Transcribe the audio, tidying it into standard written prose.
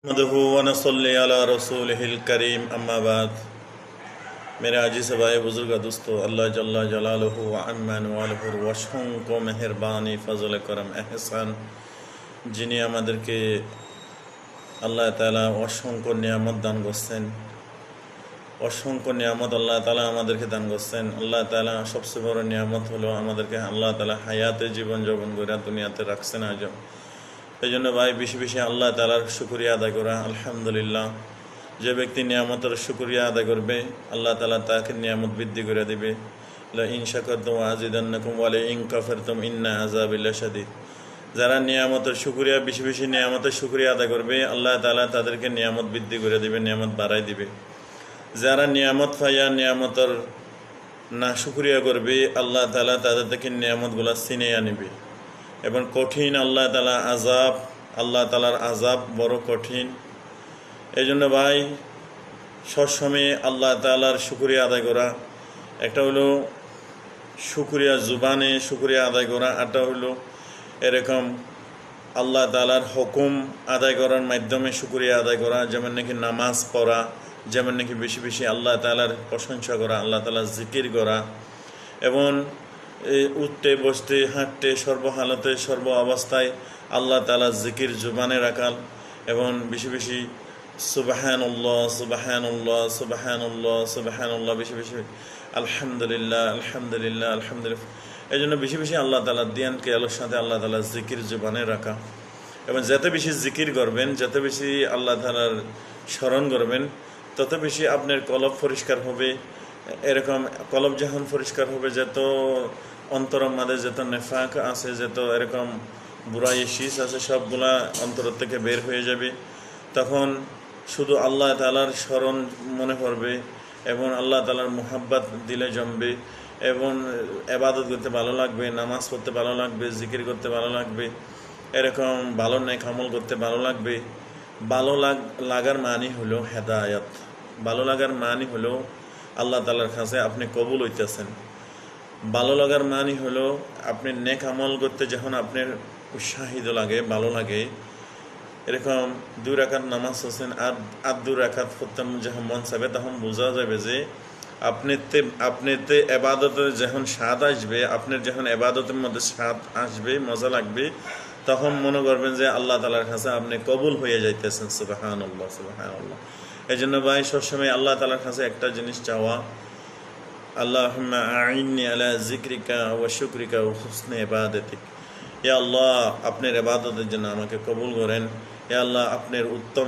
नहमदुहु व नसल्ली अला रसूलिहिल करीम अम्मा बाद। मेरे आजी सबाए बुजुर्ग दोस्तों, अल्लाह जल्ला जलालुहु व अम्मान वालहुर वशहुंको मेहरबानी फजल करम एहसान যিনি আমাদেরকে আল্লাহ তাআলা অসংখ্য নিয়ামত দান করছেন, অসংখ্য নিয়ামত আল্লাহ তাআলা আমাদেরকে দান করছেন। আল্লাহ তাআলা সবচেয়ে বড় নিয়ামত হলো আমাদেরকে আল্লাহ তাআলা হায়াতে জীবন যাপন করে দুনিয়াতে রাখছেন। আজ এই জন্য ভাই বেশি বেশি আল্লাহ তাআলার শুকরিয়া আদায় করা। আলহামদুলিল্লাহ, যে ব্যক্তি নিয়ামতের শুকরিয়া আদায় করবে আল্লাহ তাআলা তাকে নিয়ামত বৃদ্ধি করে দিবে। লা ইন শাকারতুম আযিদান্নাকুম ওয়া লা ইন কাফারতুম ইন্না আযাবি লাশাদীদ। যারা নিয়ামতের শুকরিয়া বেশি বেশি নিয়ামতের শুকরিয়া আদায় করবে আল্লাহ তাআলা তাদেরকে নিয়ামত বৃদ্ধি করে দিবে, নিয়ামত বাড়াই দিবে। যারা নিয়ামত পাইয়া নিয়ামতের না শুকরিয়া করবে আল্লাহ তাআলা তাদের থেকে নিয়ামতগুলো ছিনিয়ে আনিবে এবং কঠিন আল্লাহ তাআলার আযাব বড় কঠিন। এই জন্য ভাই সবসময় আল্লাহ তাআলার শুকরিয়া আদায় করা। একটা হলো শুকরিয়া জুবানে শুকরিয়া আদায় করা, আরটা হলো এরকম আল্লাহ তাআলার হুকুম আদায় করার মাধ্যমে শুকরিয়া আদায় করা, যেমন নাকি নামাজ পড়া, যেমন নাকি বেশি বেশি আল্লাহ তাআলার প্রশংসা করা, আল্লাহ তাআলার জিকির করা এবং উঠতে বসতে হাঁটতে সর্বহালতে সর্ব অবস্থায় আল্লাহ তাআলার জিকির জুবানে রাখাল এবং বেশি বেশি সুবহানাল্লাহ সুবহানাল্লাহ সুবহানাল্লাহ সুবহানাল্লাহ বেশি বেশি আলহামদুলিল্লাহ আলহামদুলিল্লাহ আলহামদুলিল্লাহ। এই জন্য বেশি বেশি আল্লাহ তাআলার দিয়ানকে আলোর সাথে আল্লাহ তাআলার জিকির জুবানে রাখা এবং যত বেশি জিকির করবেন, যত বেশি আল্লাহ তাআলার স্মরণ করবেন, তত বেশি আপনার কলব পরিষ্কার হবে। এরকম কলব যখন পরিষ্কার হবে, যত অন্তরের মাঝে যত নেফাক আছে, যত এরকম বুরাই শীষ আছে, সবগুলা অন্তর থেকে বের হয়ে যাবে। তখন শুধু আল্লাহ তাআলার স্মরণ মনে পড়বে এবং আল্লাহ তাআলার মুহাব্বত দিলে জমবে এবং ইবাদত করতে ভালো লাগবে, নামাজ পড়তে ভালো লাগবে, জিকির করতে ভালো লাগবে, এরকম ভালো নেক আমল করতে ভালো লাগবে। ভালো লাগার মানি হলো হেদায়াত। ভালো লাগার মানি হলো আল্লাহ তাআলার কাছে আপনি কবুল হইতেছেন। ভালো লাগার মানি হলো আপনি নেক আমল করতে যখন আপনার উৎসাহিত লাগে, ভালো লাগে। এরকম 2 রাকাত নামাজ হচ্ছেন আর 2 রাকাত পড়তে যখন মন চাবে তখন বোঝা যাবে যে আপনিতে এবাদতের যখন স্বাদ আসবে, আপনার যখন এবাদতের মধ্যে স্বাদ আসবে, মজা লাগবে, তখন মনে করবেন যে আল্লাহ তাআলার কাছে আপনি কবুল হয়ে যাইতেছেন। সুবহানাল্লাহ সুবহানাল্লাহ। এই জন্য ভাই সবসময় আল্লাহ তাআলার কাছে একটা জিনিস চাওয়া, আল্লাহুম্মা আইন্নি আলা যিকরিকা ওয়া শুকরিকা ওয়া হুসনি ইবাদাতিক। ইয়া আল্লাহ, আপনার ইবাদতের জন্য আমাকে কবুল করেন। ইয়া আল্লাহ, আপনার উত্তম